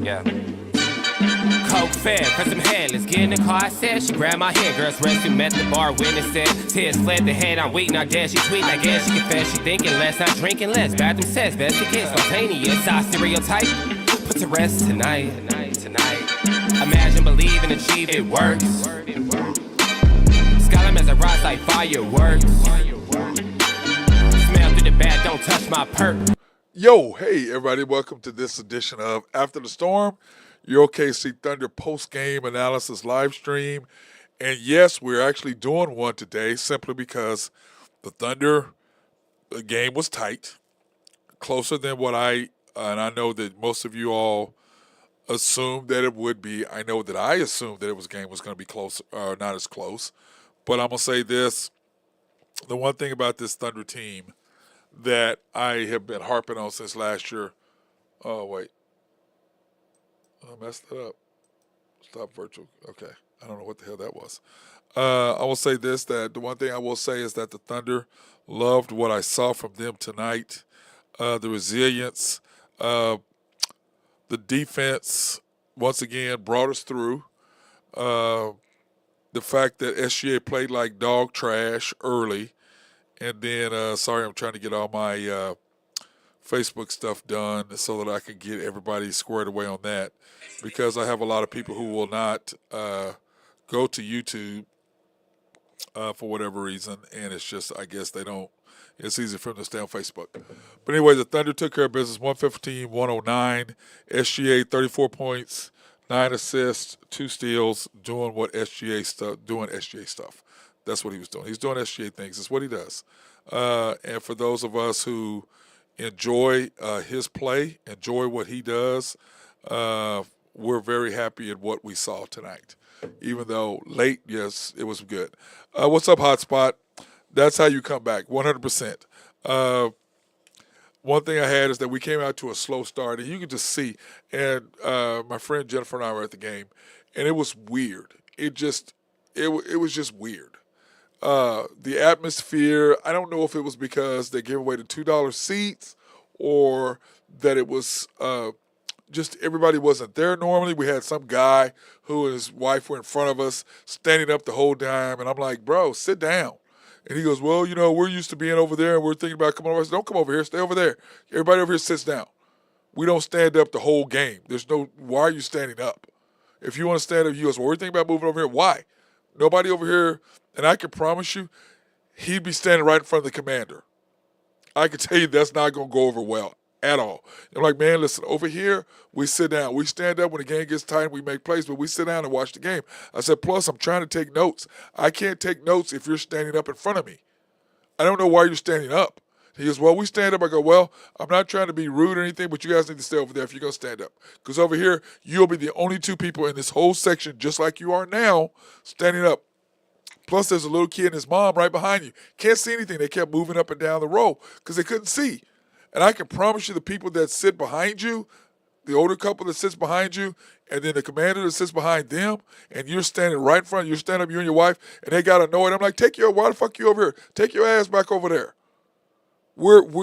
Yeah. Coke fed for some head, let's get in the car, I said. She grabbed my hand, girls rescue, met the bar, witness said. Tears fled the head, I'm weak, not dead, she tweet, I guess she confessed. She thinking less, not drinking less. Bathroom says, best it gets, spontaneous, I stereotype. Put to rest tonight. Imagine, believe, and achieve, it works. Skyline as I rise like fireworks. Smell through the bad, don't touch my perk. Yo, hey everybody, welcome to this edition of After the Storm, your OKC Thunder post-game analysis live stream. And yes, we're actually doing one today simply because the Thunder game was tight, closer than what and I know that most of you all assumed that it would be. I know that I assumed that game was going to be close, or not as close. But I'm going to say this, the one thing about this Thunder team that I have been harping on since last year. Oh, wait. I messed it up. Stop virtual. Okay. I don't know what the hell that was. I will say this, that the one thing I will say is that the Thunder loved what I saw from them tonight. The resilience, the defense, once again, brought us through. The fact that SGA played like dog trash early. And then, sorry, I'm trying to get all my Facebook stuff done so that I can get everybody squared away on that, because I have a lot of people who will not go to YouTube for whatever reason, and it's just, I guess they don't, it's easy for them to stay on Facebook. But anyway, the Thunder took care of business, 115-109, SGA 34 points, 9 assists, 2 steals, doing SGA stuff. That's what he was doing. He's doing SGA things. It's what he does. And for those of us who enjoy his play, enjoy what he does, we're very happy at what we saw tonight. Even though late, yes, it was good. What's up, Hotspot? That's how you come back, 100%. One thing I had is that we came out to a slow start, and you could just see. And my friend Jennifer and I were at the game, and it was weird. It was just weird. The atmosphere, I don't know if it was because they gave away the $2 seats or that it was just everybody wasn't there normally. We had some guy who and his wife were in front of us standing up the whole time, and I'm like, bro, sit down. And he goes, well, we're used to being over there, and we're thinking about coming over. I said, don't come over here. Stay over there. Everybody over here sits down. We don't stand up the whole game. Why are you standing up? If you want to stand up, you goes, well, we're thinking about moving over here. Why? Nobody over here. And I can promise you, he'd be standing right in front of the commander. I can tell you that's not going to go over well at all. I'm like, man, listen, over here, we sit down. We stand up when the game gets tight and we make plays, but we sit down and watch the game. I said, plus, I'm trying to take notes. I can't take notes if you're standing up in front of me. I don't know why you're standing up. He goes, well, we stand up. I go, well, I'm not trying to be rude or anything, but you guys need to stay over there if you're going to stand up. Because over here, you'll be the only 2 people in this whole section, just like you are now, standing up. Plus, there's a little kid and his mom right behind you. Can't see anything. They kept moving up and down the row because they couldn't see. And I can promise you the people that sit behind you, the older couple that sits behind you, and then the commander that sits behind them, and you're standing right in front, you're standing up, you and your wife, and they got annoyed. I'm like, why the fuck you over here? Take your ass back over there.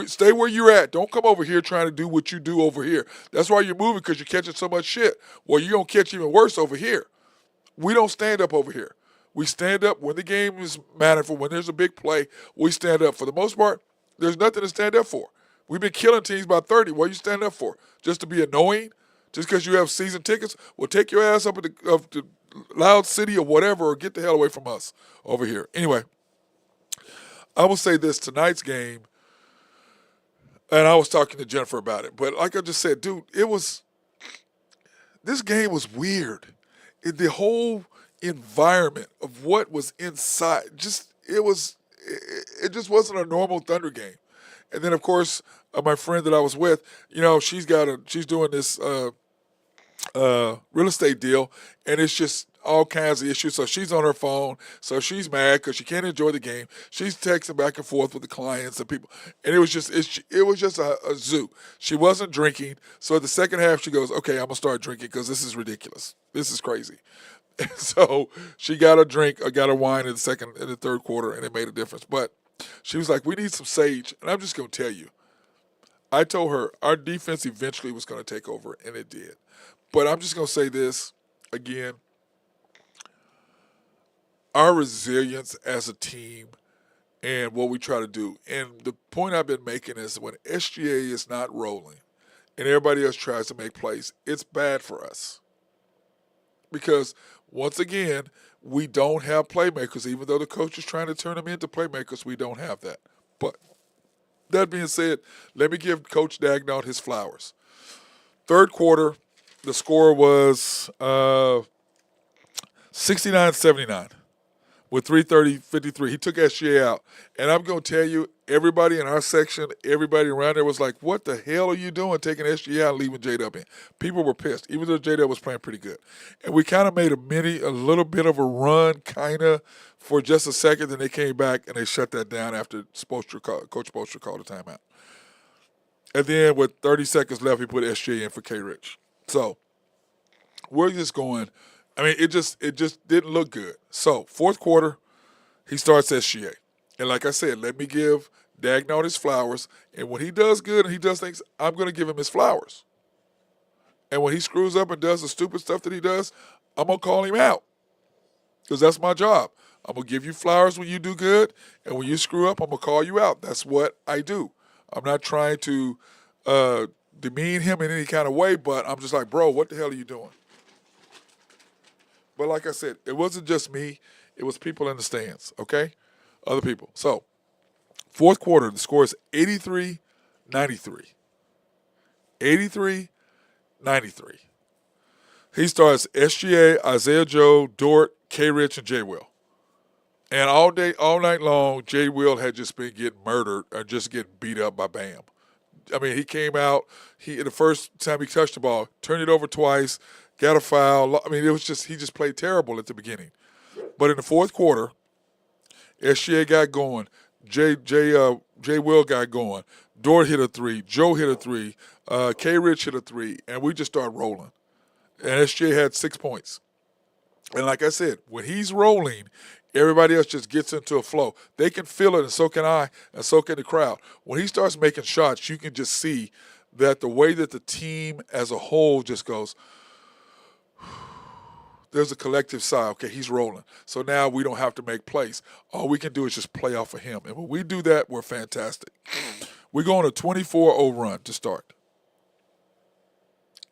Stay where you're at. Don't come over here trying to do what you do over here. That's why you're moving, because you're catching so much shit. Well, you're going to catch even worse over here. We don't stand up over here. We stand up when the game is meaningful, when there's a big play, we stand up. For the most part, there's nothing to stand up for. We've been killing teams by 30. What are you standing up for? Just to be annoying? Just because you have season tickets? Well, take your ass up to the Loud City or whatever, or get the hell away from us over here. Anyway, I will say this, tonight's game, and I was talking to Jennifer about it, but like I just said, dude, this game was weird. The whole environment of what was inside, it just wasn't a normal Thunder game. And then, of course, my friend that I was with, she's doing this real estate deal, and it's just all kinds of issues. So she's on her phone, so she's mad because she can't enjoy the game. She's texting back and forth with the clients and people, and it was just a zoo. She wasn't drinking, so at the second half she goes, okay, I'm gonna start drinking because this is ridiculous. This is crazy. And so she got a drink, got a wine in the third quarter, and it made a difference. But she was like, we need some sage. And I'm just going to tell you, I told her our defense eventually was going to take over, and it did. But I'm just going to say this again. Our resilience as a team and what we try to do. And the point I've been making is when SGA is not rolling and everybody else tries to make plays, it's bad for us. Because once again, we don't have playmakers. Even though the coach is trying to turn them into playmakers, we don't have that. But that being said, let me give Coach Dagnall his flowers. Third quarter, the score was 69-79 with 3:30:53. He took SGA out. And I'm going to tell you, everybody in our section, everybody around there was like, what the hell are you doing taking SGA out and leaving J-Dub in? People were pissed, even though J-Dub was playing pretty good. And we kind of made a little bit of a run, kind of, for just a second. Then they came back and they shut that down after Coach Spoelstra called a timeout. And then with 30 seconds left, he put SGA in for K-Rich. So we're just going, I mean, it just didn't look good. So fourth quarter, he starts SGA. And like I said, let me give Dagnall his flowers. And when he does good and he does things, I'm going to give him his flowers. And when he screws up and does the stupid stuff that he does, I'm going to call him out. Because that's my job. I'm going to give you flowers when you do good. And when you screw up, I'm going to call you out. That's what I do. I'm not trying to demean him in any kind of way, but I'm just like, bro, what the hell are you doing? But like I said, it wasn't just me. It was people in the stands, okay? Other people. So, fourth quarter, the score is 83-93. 83-93. He starts SGA, Isaiah Joe, Dort, K-Rich, and J. Will. And all night long, J. Will had just been getting murdered or just getting beat up by Bam. I mean, he came out, the first time he touched the ball, turned it over twice, got a foul. I mean, he just played terrible at the beginning. But in the fourth quarter, SGA got going. J. Will got going. Dort hit a three. Joe hit a three. K-Rich hit a three. And we just started rolling. And SGA had 6 points. And like I said, when he's rolling, everybody else just gets into a flow. They can feel it, and so can I, and so can the crowd. When he starts making shots, you can just see that the way that the team as a whole just goes, there's a collective sigh. Okay, he's rolling. So now we don't have to make plays. All we can do is just play off of him. And when we do that, we're fantastic. We go on a 24-0 run to start.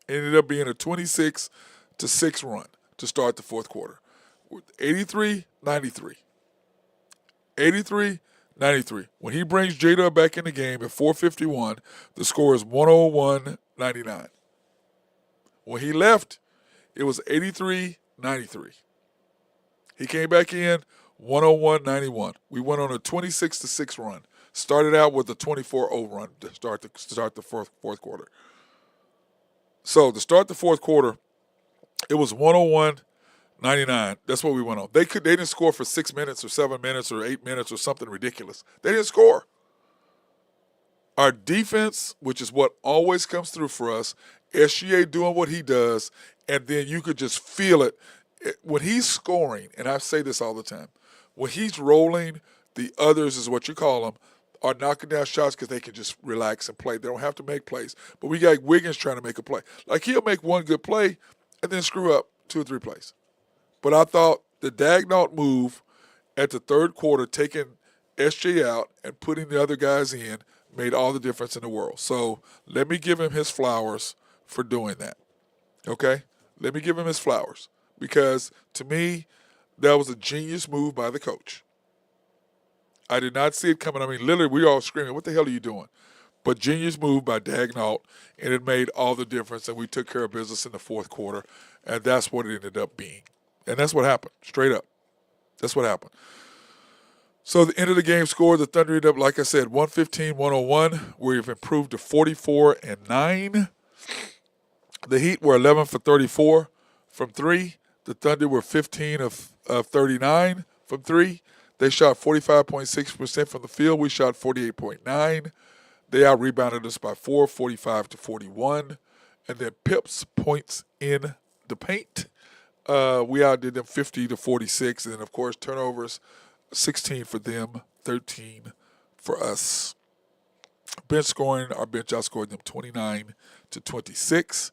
It ended up being a 26-6 run to start the fourth quarter. 83-93. 83-93. When he brings J-Dub back in the game at 4:51, the score is 101-99. When he left, it was 83-93. He came back in 101-91. We went on a 26-6 run. Started out with a 24-0 run to start the fourth quarter. So to start the fourth quarter, it was 101-99. That's what we went on. They didn't score for 6 minutes or 7 minutes or 8 minutes or something ridiculous. They didn't score. Our defense, which is what always comes through for us, SGA doing what he does, and then you could just feel it. When he's scoring, and I say this all the time, when he's rolling, the others is what you call them, are knocking down shots because they can just relax and play. They don't have to make plays. But we got Wiggins trying to make a play. Like, he'll make one good play and then screw up 2 or 3 plays. But I thought the Dagnall move at the third quarter, taking SJ out and putting the other guys in, made all the difference in the world. So let me give him his flowers for doing that. Okay? Let me give him his flowers. Because to me, that was a genius move by the coach. I did not see it coming. I mean, literally, we all screaming, what the hell are you doing? But genius move by Dagnall, and it made all the difference, and we took care of business in the fourth quarter, and that's what it ended up being. And that's what happened, straight up. That's what happened. So the end of the game score, the Thunder ended up, like I said, 115-101. We've improved to 44-9. The Heat were 11 for 34 from 3. The Thunder were 15 of 39 from 3. They shot 45.6% from the field. We shot 48.9%. They out-rebounded us by 4, 45-41. And then Pips points in the paint. We outdid them 50-46. And then, of course, turnovers, 16 for them, 13 for us. Bench scoring, our bench outscored them 29-26.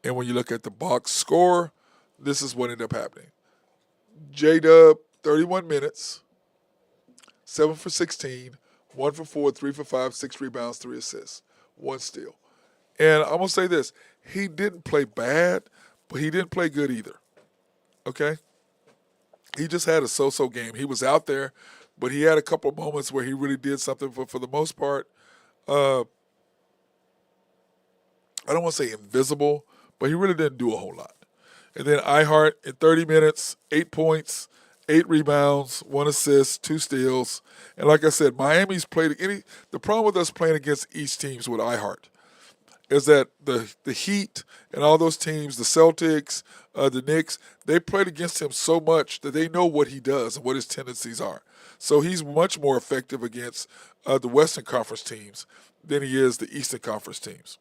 And when you look at the box score, this is what ended up happening. J-Dub, 31 minutes, 7 for 16, 1 for 4, 3 for 5, 6 rebounds, 3 assists, 1 steal. And I'm going to say this. He didn't play bad, but he didn't play good either. Okay? He just had a so-so game. He was out there, but he had a couple of moments where he really did something. For the most part, I don't want to say invisible, but he really didn't do a whole lot. And then Ihart in 30 minutes, 8 points, 8 rebounds, 1 assist, 2 steals. And like I said, Miami's played the problem with us playing against East teams with Ihart is that the Heat and all those teams, the Celtics, the Knicks, they played against him so much that they know what he does and what his tendencies are. So he's much more effective against the Western Conference teams than he is the Eastern Conference teams.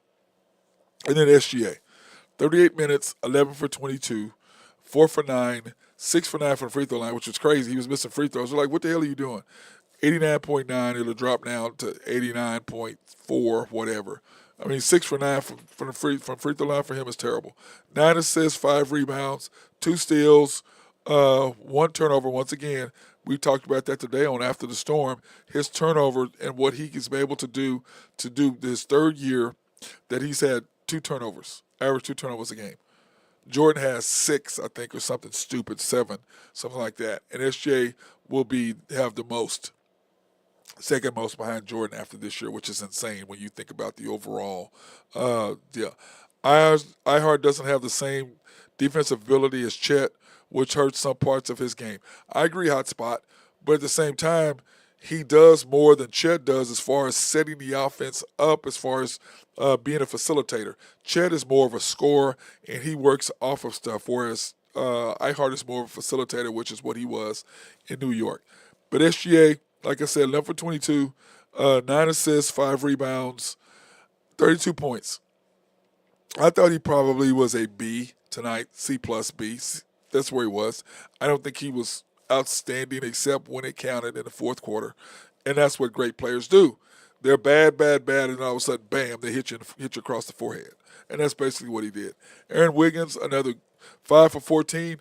And then SGA, 38 minutes, 11 for 22, 4 for 9, 6 for 9 from the free throw line, which was crazy. He was missing free throws. We're like, what the hell are you doing? 89.9, it'll drop down to 89.4, whatever. I mean, 6 for 9 from free throw line for him is terrible. 9 assists, 5 rebounds, 2 steals, 1 turnover. Once again, we talked about that today on After the Storm. His turnover and what he is able to do this third year that he's had 2 turnovers, average 2 turnovers a game. Jordan has 6, I think, or something stupid, 7, something like that. And SJ will have the most. Second most behind Jordan after this year, which is insane when you think about the overall deal. Ihart doesn't have the same defensive ability as Chet, which hurts some parts of his game. I agree, hot spot, but at the same time, he does more than Chet does as far as setting the offense up, as far as being a facilitator. Chet is more of a scorer, and he works off of stuff, whereas Ihart is more of a facilitator, which is what he was in New York. But SGA, like I said, 11 for 22, 9 assists, 5 rebounds, 32 points. I thought he probably was a B tonight, C plus B. That's where he was. I don't think he was outstanding except when it counted in the fourth quarter. And that's what great players do. They're bad, and all of a sudden, bam, they hit you across the forehead. And that's basically what he did. Aaron Wiggins, another 5 for 14.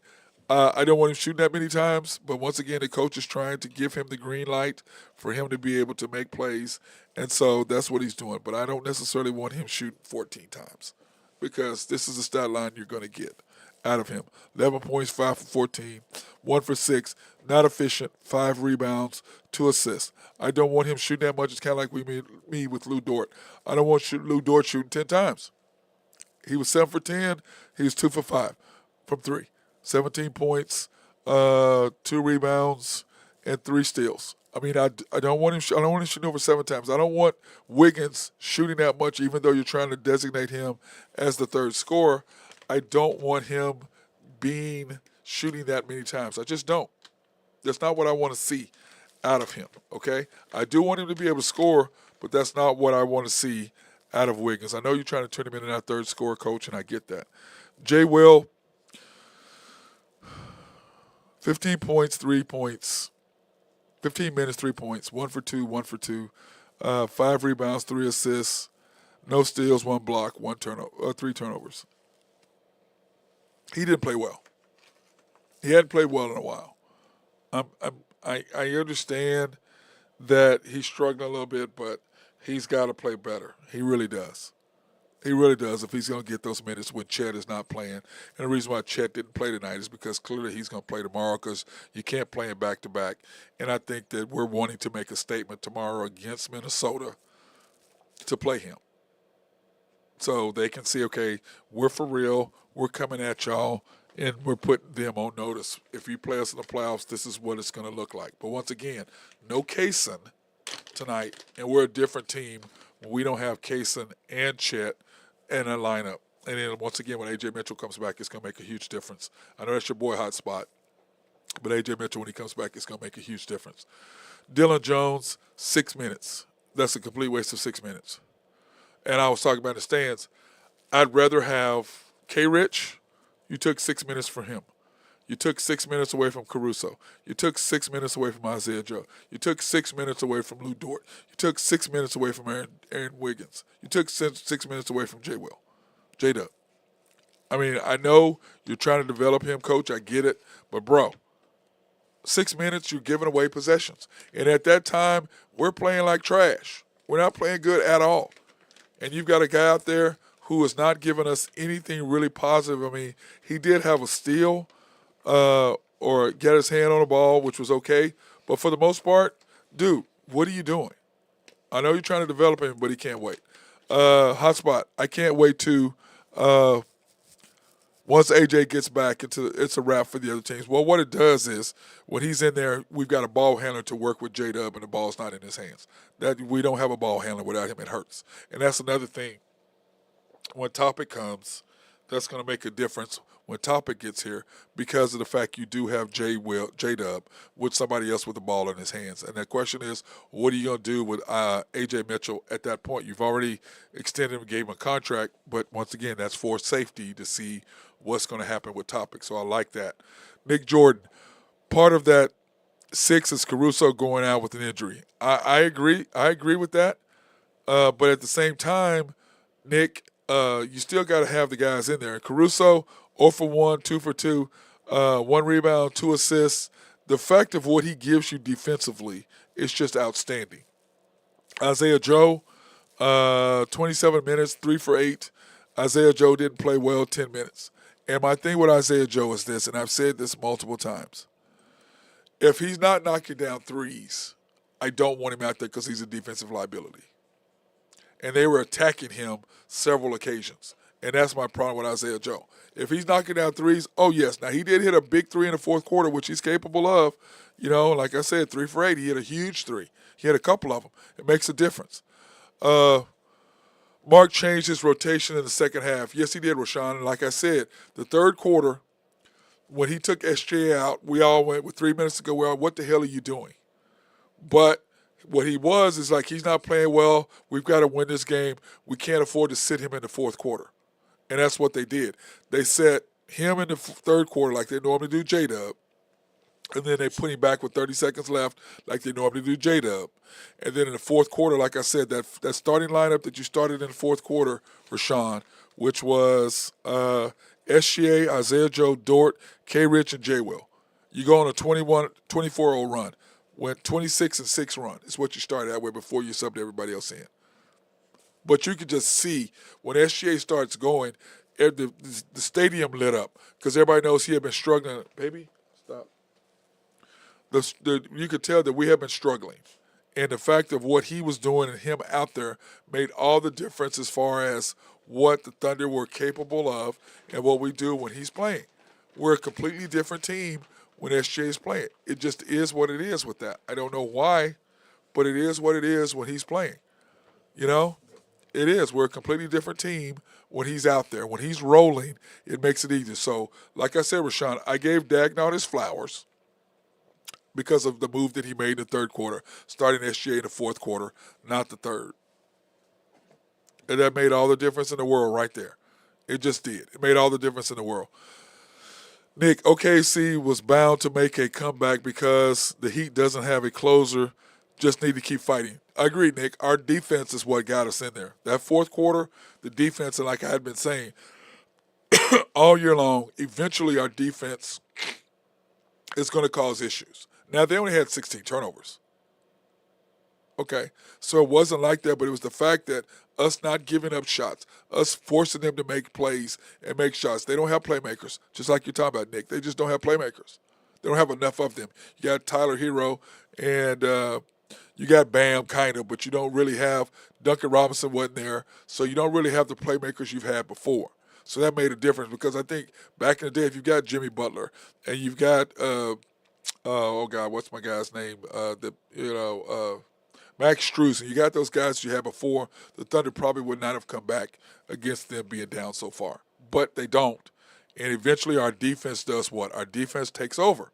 I don't want him shooting that many times, but once again, the coach is trying to give him the green light for him to be able to make plays, and so that's what he's doing. But I don't necessarily want him shooting 14 times because this is the stat line you're going to get out of him. 11 points, 5 for 14, 1 for 6, not efficient, 5 rebounds, 2 assists. I don't want him shooting that much. It's kind of like me with Lou Dort. I don't want Lou Dort shooting 10 times. He was 7 for 10. He was 2 for 5 from 3. 17 points, 2 rebounds, and 3 steals. I mean, I don't want him. I don't want him shooting over 7 times. I don't want Wiggins shooting that much, even though you're trying to designate him as the third scorer. I don't want him shooting that many times. I just don't. That's not what I want to see out of him. Okay, I do want him to be able to score, but that's not what I want to see out of Wiggins. I know you're trying to turn him into that third scorer, coach, and I get that. Jay Will. 15 points, 3 points. 15 minutes, 3 points. 1 for 2, 1 for 2. 5 rebounds, 3 assists. No steals, 1 block, 3 turnovers. He didn't play well. He hadn't played well in a while. I understand that he's struggling a little bit, but he's got to play better. He really does. He really does if he's going to get those minutes when Chet is not playing. And the reason why Chet didn't play tonight is because clearly he's going to play tomorrow because you can't play him back-to-back. And I think that we're wanting to make a statement tomorrow against Minnesota to play him. So they can see, okay, we're for real, we're coming at y'all, and we're putting them on notice. If you play us in the playoffs, this is what it's going to look like. But once again, no Kaysen tonight, and we're a different team when we don't have Kaysen and Chet in a lineup. And then once again, when A.J. Mitchell comes back, it's going to make a huge difference. I know that's your boy hot spot, but A.J. Mitchell, when he comes back, it's going to make a huge difference. Dylan Jones, 6 minutes. That's a complete waste of 6 minutes. And I was talking about the stands. I'd rather have K-Rich. You took 6 minutes for him. You took 6 minutes away from Caruso. You took 6 minutes away from Isaiah Joe. You took 6 minutes away from Lou Dort. You took 6 minutes away from Aaron Wiggins. You took 6 minutes away from J-Dub. I mean, I know you're trying to develop him, coach. I get it. But, bro, 6 minutes, you're giving away possessions. And at that time, we're playing like trash. We're not playing good at all. And you've got a guy out there who is not giving us anything really positive. I mean, he did have a steal or get his hand on the ball, which was okay. But for the most part, dude, what are you doing? I know you're trying to develop him, but he can't wait. Hotspot, I can't wait to once AJ gets back, it's a wrap for the other teams. Well, what it does is when he's in there, we've got a ball handler to work with J-Dub, and the ball's not in his hands. That we don't have a ball handler without him. It hurts. And that's another thing. When Topic comes, that's going to make a difference when Topic gets here because of the fact you do have J-Dub with somebody else with the ball in his hands. And the question is, what are you going to do with A.J. Mitchell at that point? You've already extended him, gave him a contract, but once again, that's for safety to see what's going to happen with Topic. So I like that. Nick Jordan, part of that 6 is Caruso going out with an injury. I agree. I agree with that. But at the same time, Nick, you still got to have the guys in there. Caruso, 0 for 1, 2 for 2, 1 rebound, 2 assists. The fact of what he gives you defensively is just outstanding. Isaiah Joe, 27 minutes, 3 for 8. Isaiah Joe didn't play well 10 minutes. And my thing with Isaiah Joe is this, and I've said this multiple times. If he's not knocking down threes, I don't want him out there because he's a defensive liability. And they were attacking him several occasions. And that's my problem with Isaiah Joe. If he's knocking down threes, oh, yes. Now, he did hit a big 3 in the fourth quarter, which he's capable of. You know, like I said, 3 for 8. He hit a huge 3. He had a couple of them. It makes a difference. Mark changed his rotation in the second half. Yes, he did, Rashawn. And like I said, the third quarter, when he took SJ out, we all went with 3 minutes to go, well, what the hell are you doing? But what he was is like, he's not playing well. We've got to win this game. We can't afford to sit him in the fourth quarter. And that's what they did. They set him in the third quarter like they normally do J-Dub. And then they put him back with 30 seconds left like they normally do J-Dub. And then in the fourth quarter, like I said, that starting lineup that you started in the fourth quarter, Rashawn, which was SGA, Isaiah Joe, Dort, K. Rich, and J. Will. You go on a 24-0 run. Went 26-6 run. Is what you started that way before you subbed everybody else in. But you could just see when SGA starts going, the stadium lit up because everybody knows he had been struggling. Baby, stop. You could tell that we have been struggling. And the fact of what he was doing and him out there made all the difference as far as what the Thunder were capable of and what we do when he's playing. We're a completely different team when SJ is playing. It just is what it is with that. I don't know why, but it is what it is when he's playing. You know? It is. We're a completely different team when he's out there. When he's rolling, it makes it easier. So, like I said, Rashawn, I gave Dagnall his flowers because of the move that he made in the third quarter, starting SGA in the fourth quarter, not the third. And that made all the difference in the world right there. It just did. It made all the difference in the world. Nick, OKC was bound to make a comeback because the Heat doesn't have a closer, just need to keep fighting. I agree, Nick. Our defense is what got us in there. That fourth quarter, the defense, and like I had been saying all year long, eventually our defense is going to cause issues. Now, they only had 16 turnovers. Okay, so it wasn't like that, but it was the fact that us not giving up shots, us forcing them to make plays and make shots. They don't have playmakers, just like you're talking about, Nick. They just don't have playmakers. They don't have enough of them. You got Tyler Hero and you got Bam, kind of, but you don't really have Duncan Robinson wasn't there, so you don't really have the playmakers you've had before. So that made a difference because I think back in the day, if you've got Jimmy Butler and you've got, oh, God, what's my guy's name? Max Strus, and you got those guys you had before, the Thunder probably would not have come back against them being down so far. But they don't. And eventually our defense does what? Our defense takes over.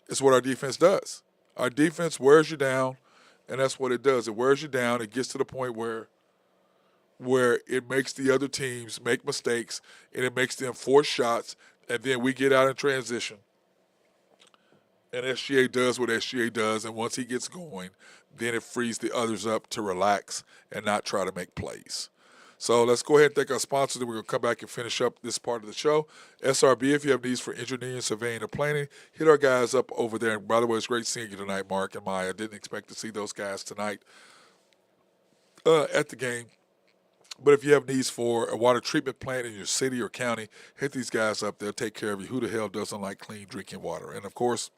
It's what our defense does. Our defense wears you down, and that's what it does. It wears you down. It gets to the point where it makes the other teams make mistakes, and it makes them force shots, and then we get out in transition. And SGA does what SGA does, and once he gets going, then it frees the others up to relax and not try to make plays. So let's go ahead and thank our sponsors, and we're going to come back and finish up this part of the show. SRB, if you have needs for engineering, surveying, or planning, hit our guys up over there. And by the way, it's great seeing you tonight, Mark and Maya. I didn't expect to see those guys tonight at the game. But if you have needs for a water treatment plant in your city or county, hit these guys up. They'll take care of you. Who the hell doesn't like clean drinking water? And, of course,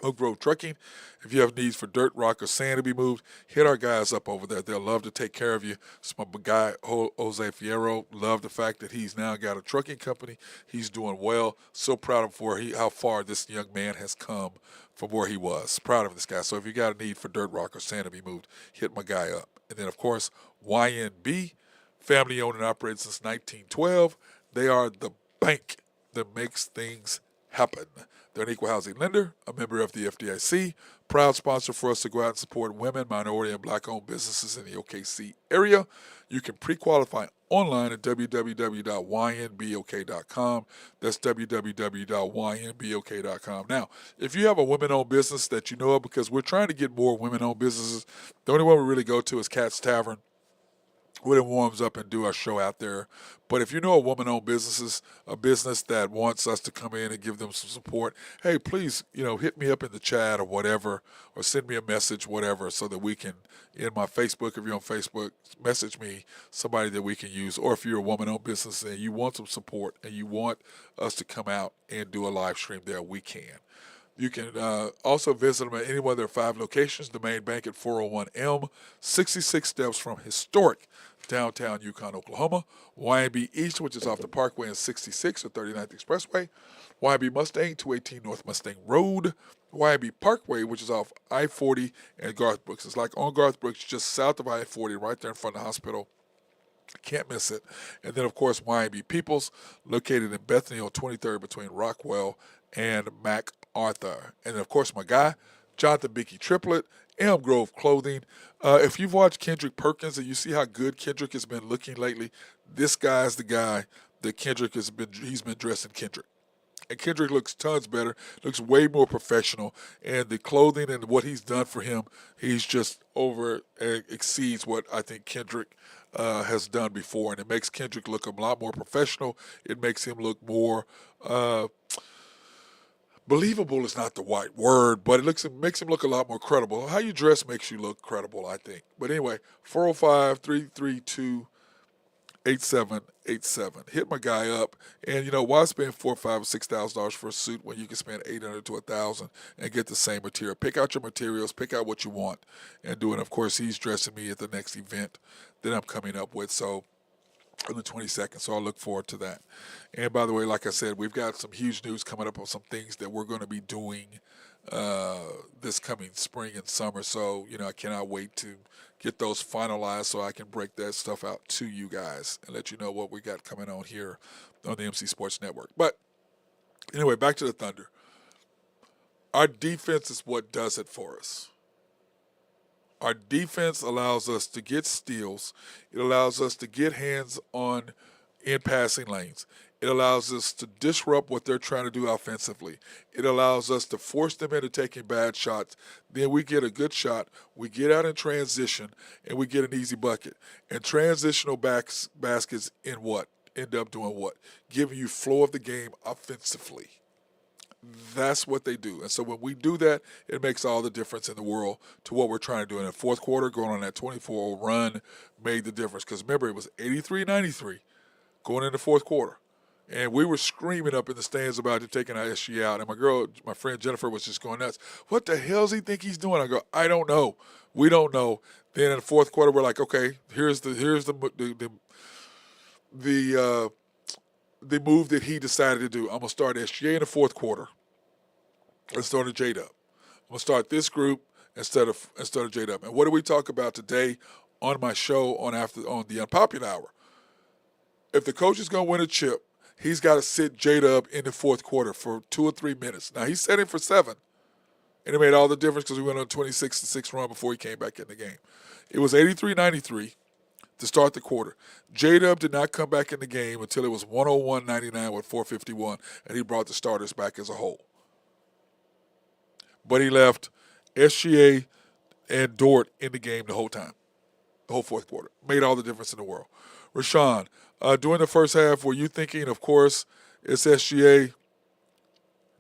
Oak Grove Trucking, if you have needs for dirt, rock, or sand to be moved, hit our guys up over there. They'll love to take care of you. It's my guy, Jose Fierro. Love the fact that he's now got a trucking company. He's doing well. So proud of how far this young man has come from where he was. Proud of this guy. So if you got a need for dirt, rock, or sand to be moved, hit my guy up. And then, of course, YNB, family owned and operated since 1912. They are the bank that makes things happen. They're an equal housing lender, a member of the FDIC, proud sponsor for us to go out and support women, minority, and black-owned businesses in the OKC area. You can pre-qualify online at www.ynbok.com. That's www.ynbok.com. Now, if you have a women-owned business that you know of, because we're trying to get more women-owned businesses, the only one we really go to is Cat's Tavern. When it warms up and do our show out there. But if you know a woman-owned business, a business that wants us to come in and give them some support, hey, please, hit me up in the chat or whatever, or send me a message, whatever, so that we can, in my Facebook, if you're on Facebook, message me somebody that we can use. Or if you're a woman-owned business and you want some support and you want us to come out and do a live stream there, we can. You can also visit them at any one of their 5 locations. The main bank at 401 M, 66 steps from historic downtown Yukon, Oklahoma. YB East, which is off the Parkway and 66 or 39th Expressway. YB Mustang, 218 North Mustang Road. YB Parkway, which is off I-40 and Garth Brooks. It's like on Garth Brooks, just south of I-40, right there in front of the hospital. Can't miss it. And then, of course, YB Peoples, located in Bethany on 23rd between Rockwell and MacArthur. And then, of course, my guy, Jonathan Bickey Triplet, Elm Grove Clothing. If you've watched Kendrick Perkins and you see how good Kendrick has been looking lately, this guy's the guy that he's been dressing Kendrick. And Kendrick looks tons better, looks way more professional. And the clothing and what he's done for him, he's just exceeds what I think Kendrick has done before. And it makes Kendrick look a lot more professional. It makes him look more believable is not the right word, but it makes him look a lot more credible. How you dress makes you look credible, I think. But anyway, 405-332-8787. Hit my guy up. And, why spend $4,000, $5,000, or $6,000 for a suit when you can spend $800 to $1,000 and get the same material? Pick out your materials, pick out what you want, and do it. Of course, he's dressing me at the next event that I'm coming up with. So on the 22nd, so I'll look forward to that. And by the way, like I said, we've got some huge news coming up on some things that we're going to be doing this coming spring and summer. So, I cannot wait to get those finalized so I can break that stuff out to you guys and let you know what we got coming on here on the MC Sports Network. But anyway, back to the Thunder. Our defense is what does it for us. Our defense allows us to get steals. It allows us to get hands on in passing lanes. It allows us to disrupt what they're trying to do offensively. It allows us to force them into taking bad shots. Then we get a good shot. We get out in transition, and we get an easy bucket. And transitional baskets in what? End up doing what? Giving you flow of the game offensively. That's what they do. And so when we do that, it makes all the difference in the world to what we're trying to do. In the fourth quarter, going on that 24-0 run made the difference. Because remember, it was 83-93 going in the fourth quarter. And we were screaming up in the stands about taking our SG out. And my friend Jennifer was just going nuts. What the hell does he think he's doing? I go, I don't know. We don't know. Then in the fourth quarter, we're like, okay, here's the move that he decided to do. I'm going to start SGA in the fourth quarter and start a J-Dub. I'm going to start this group instead of J-Dub. And what do we talk about today on my show on the Unpopular Hour? If the coach is going to win a chip, he's got to sit J-Dub in the fourth quarter for 2 or 3 minutes. Now, he set him for 7, and it made all the difference because we went on a 26-6 run before he came back in the game. It was 83-93. To start the quarter. J-Dub did not come back in the game until it was 101-99 with 4:51, and he brought the starters back as a whole. but he left SGA and Dort in the game the whole time, the whole fourth quarter. Made all the difference in the world. Rashawn, during the first half, were you thinking, of course, it's SGA,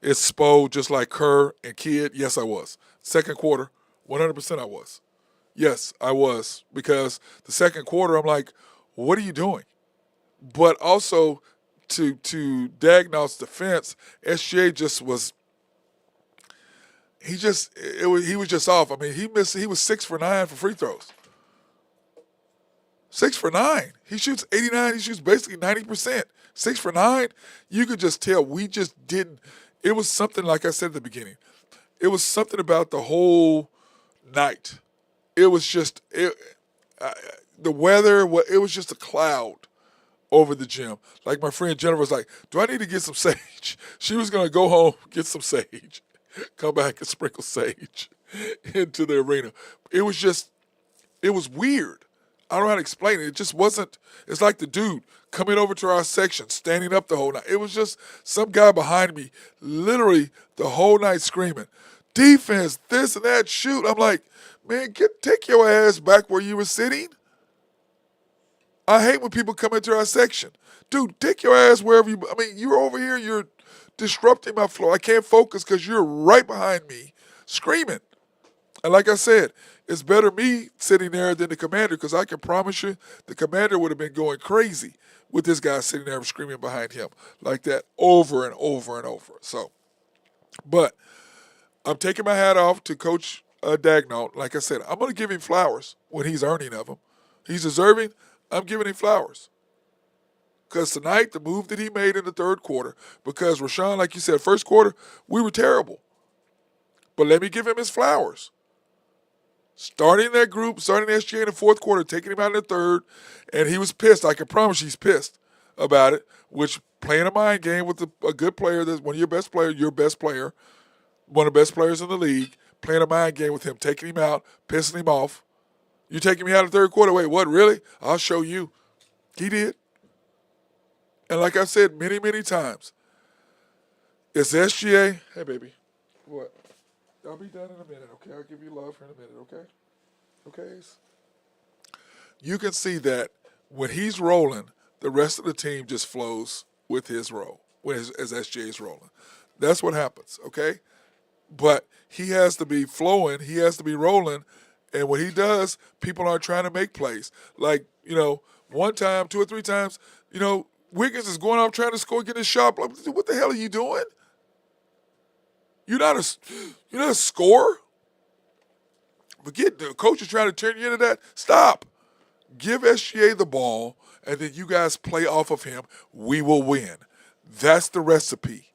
it's Spo, just like Kerr and Kidd? Yes, I was. Second quarter, 100% I was. Yes, I was. Because the second quarter, I'm like, what are you doing? But also, to Dagnall's defense, SGA just was he was just off. I mean, he was 6 for 9 for free throws. 6 for 9. He shoots 89. He shoots basically 90%. 6 for 9. You could just tell we just didn't. It was something, like I said at the beginning. It was something about the whole night. It was just the weather. It was just a cloud over the gym. Like my friend Jennifer was like, "Do I need to get some sage?" She was gonna go home, get some sage, come back and sprinkle sage into the arena. It was weird. I don't know how to explain it. It just wasn't. It's like the dude coming over to our section, standing up the whole night. It was just some guy behind me, literally the whole night screaming, "Defense, this and that, shoot!" I'm like, man, take your ass back where you were sitting. I hate when people come into our section. Dude, take your ass wherever you. I mean, you're over here. You're disrupting my flow. I can't focus because you're right behind me, screaming. And like I said, it's better me sitting there than the commander because I can promise you the commander would have been going crazy with this guy sitting there screaming behind him like that over and over and over. So, but I'm taking my hat off to Coach Dagnall. Like I said, I'm going to give him flowers when he's earning of them. He's deserving. I'm giving him flowers. Because tonight, the move that he made in the third quarter, because Rashawn, like you said, first quarter, we were terrible. But let me give him his flowers. Starting that group, starting SGA in the fourth quarter, taking him out in the third, and he was pissed. I can promise you he's pissed about it, which playing a mind game with a good player, that's one of your best players, one of the best players in the league, playing a mind game with him, taking him out, pissing him off. You taking me out in the third quarter? Wait, what, really? I'll show you. He did. And like I said many, many times, it's SGA. Hey, baby. What? I'll be done in a minute, okay? I'll give you love here in a minute, okay? Okay? You can see that when he's rolling, the rest of the team just flows with his roll, as SGA's rolling. That's what happens, okay? But he has to be flowing. He has to be rolling. And when he does, people aren't trying to make plays. Like, one time, 2 or 3 times, Wiggins is going off trying to score, getting a shot. Like, what the hell are you doing? You're not a scorer. Forget the coach is trying to turn you into that. Stop. Give SGA the ball, and then you guys play off of him. We will win. That's the recipe.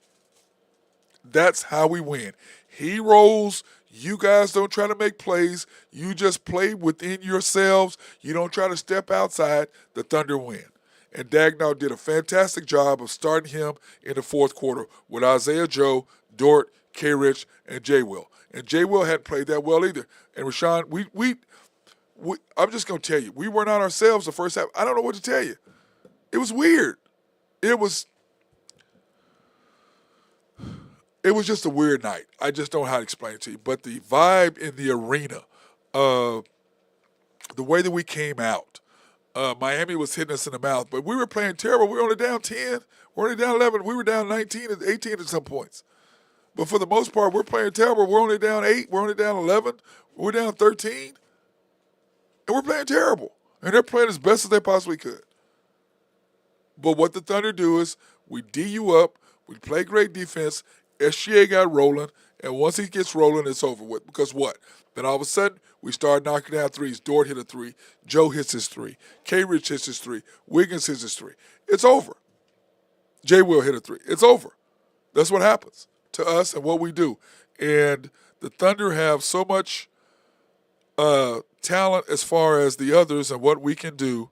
That's how we win. He rolls. You guys don't try to make plays. You just play within yourselves. You don't try to step outside. The Thunder win. And Dagnall did a fantastic job of starting him in the fourth quarter with Isaiah Joe, Dort, K-Rich, and J. Will. And J. Will hadn't played that well either. And Rashawn, I'm just going to tell you, we were not ourselves the first half. I don't know what to tell you. It was weird. It was just a weird night. I just don't know how to explain it to you. But the vibe in the arena, the way that we came out, Miami was hitting us in the mouth, but we were playing terrible. We were only down 10. We were only down 11. We were down 19 and 18 at some points. But for the most part, we're playing terrible. We're only down 8. We're only down 11. We're down 13. And we're playing terrible. And they're playing as best as they possibly could. But what the Thunder do is we D you up. We play great defense. SGA got rolling. And once he gets rolling, it's over with. Because what? Then all of a sudden, we start knocking down threes. Dort hit a 3. Joe hits his 3. K-Rich hits his 3. Wiggins hits his 3. It's over. J. Will hit a 3. It's over. That's what happens to us and what we do. And the Thunder have so much talent as far as the others and what we can do.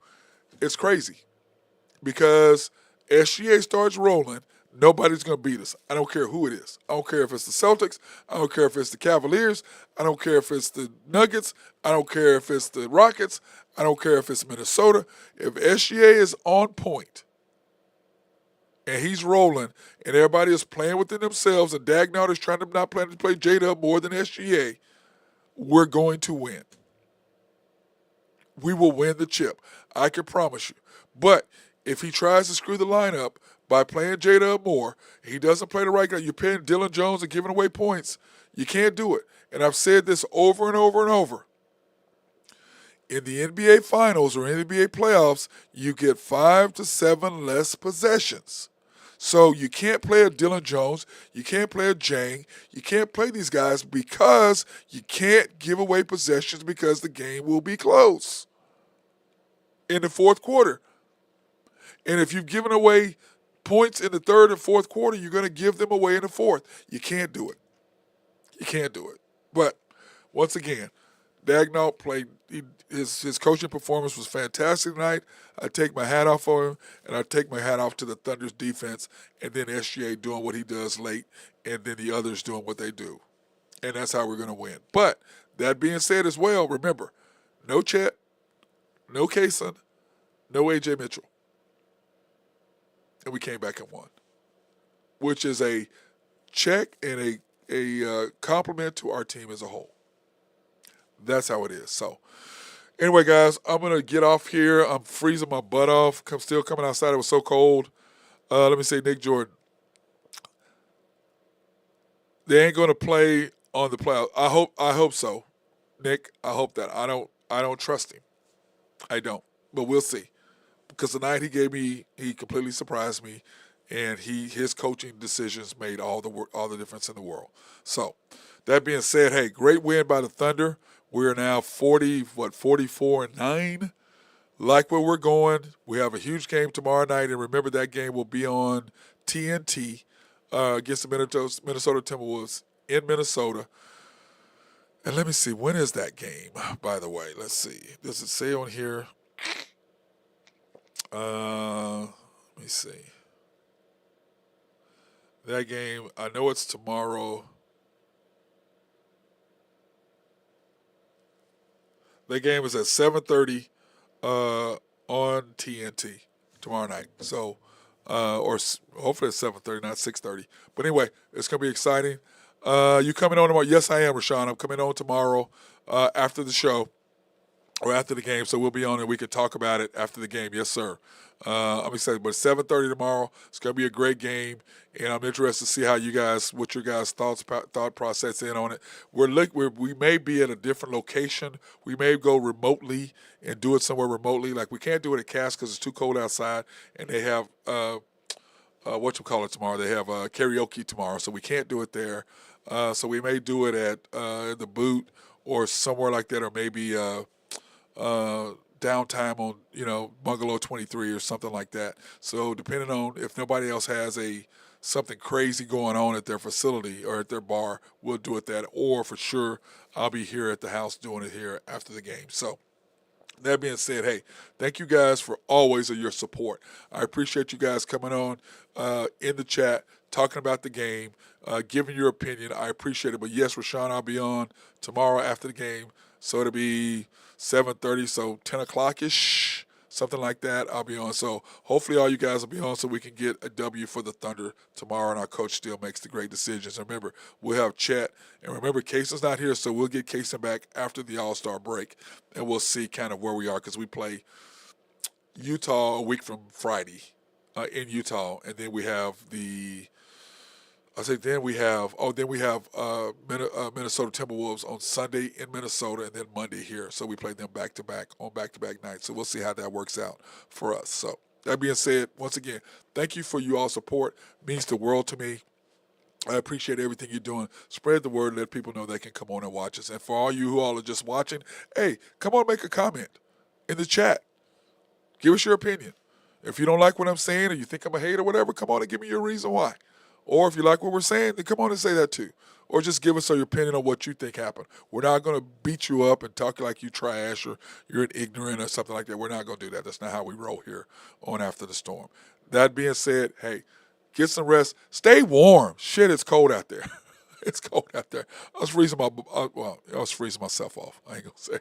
It's crazy. Because SGA starts rolling, nobody's going to beat us. I don't care who it is. I don't care if it's the Celtics. I don't care if it's the Cavaliers. I don't care if it's the Nuggets. I don't care if it's the Rockets. I don't care if it's Minnesota. If SGA is on point, and he's rolling, and everybody is playing within themselves, and Dagnall is trying to not plan to play J-Dub more than SGA, we're going to win. We will win the chip. I can promise you. But if he tries to screw the lineup by playing J-Dub more, he doesn't play the right guy, you're paying Dylan Jones and giving away points, you can't do it. And I've said this over and over and over. In the NBA Finals or NBA playoffs, you get 5 to 7 less possessions. So you can't play a Dylan Jones, you can't play a Jang, you can't play these guys because you can't give away possessions because the game will be close in the fourth quarter. And if you've given away points in the third and fourth quarter, you're going to give them away in the fourth. You can't do it. You can't do it. But once again, Dagnall played. His coaching performance was fantastic tonight. I take my hat off for him, and I take my hat off to the Thunder's defense, and then SGA doing what he does late, and then the others doing what they do. And that's how we're going to win. But that being said as well, remember, no Chet, no Kaysen, no A.J. Mitchell. And we came back and won, which is a check and a compliment to our team as a whole. That's how it is. So, anyway, guys, I'm going to get off here. I'm freezing my butt off. I'm still coming outside. It was so cold. Let me say, Nick Jordan. They ain't going to play on the playoffs. I hope so, Nick. I hope that. I don't trust him. I don't. But we'll see. Because the night he completely surprised me, and his coaching decisions made all the difference in the world. So, that being said, hey, great win by the Thunder. We're now 44-9. Like where we're going. We have a huge game tomorrow night, and remember that game will be on TNT against the Minnesota Timberwolves in Minnesota. And let me see, when is that game, by the way? Let's see. Does it say on here? Let me see. That game, I know it's tomorrow. That game is at 7:30 on TNT tomorrow night. So, or hopefully it's 7:30, not 6:30. But anyway, it's going to be exciting. You coming on tomorrow? Yes, I am, Rashawn. I'm coming on tomorrow after the show or after the game. So we'll be on and we can talk about it after the game. Yes, sir. I'm excited. But 7:30 tomorrow. It's going to be a great game. And I'm interested to see what your guys' thought process in on it. We may be at a different location. We may go remotely and do it somewhere remotely. Like we can't do it at Cass because it's too cold outside, and they have tomorrow. They have karaoke tomorrow, so we can't do it there. So we may do it at the Boot or somewhere like that, or maybe downtime on Bungalow 23 or something like that. So depending on if nobody else has something crazy going on at their facility or at their bar, we'll do it that. Or for sure, I'll be here at the house doing it here after the game. So that being said, hey, thank you guys for always your support. I appreciate you guys coming on in the chat, talking about the game, giving your opinion. I appreciate it. But yes, Rashawn, I'll be on tomorrow after the game. So it'll be 7:30, so 10 o'clock-ish. Something like that, I'll be on. So hopefully all you guys will be on so we can get a W for the Thunder tomorrow, and our coach still makes the great decisions. And remember, we'll have chat. And remember, Cason's not here, so we'll get Cason back after the All-Star break, and we'll see kind of where we are because we play Utah a week from Friday in Utah, and then we have Minnesota Timberwolves on Sunday in Minnesota, and then Monday here. So we play them back-to-back on back-to-back nights. So we'll see how that works out for us. So that being said, once again, thank you for you all support. It means the world to me. I appreciate everything you're doing. Spread the word. Let people know they can come on and watch us. And for all you who all are just watching, hey, come on, make a comment in the chat. Give us your opinion. If you don't like what I'm saying or you think I'm a hater or whatever, come on and give me your reason why. Or if you like what we're saying, then come on and say that too. Or just give us your opinion on what you think happened. We're not going to beat you up and talk like you trash or you're an ignorant or something like that. We're not going to do that. That's not how we roll here on After the Storm. That being said, hey, get some rest. Stay warm. Shit, it's cold out there. It's cold out there. I was freezing myself off. I ain't going to say.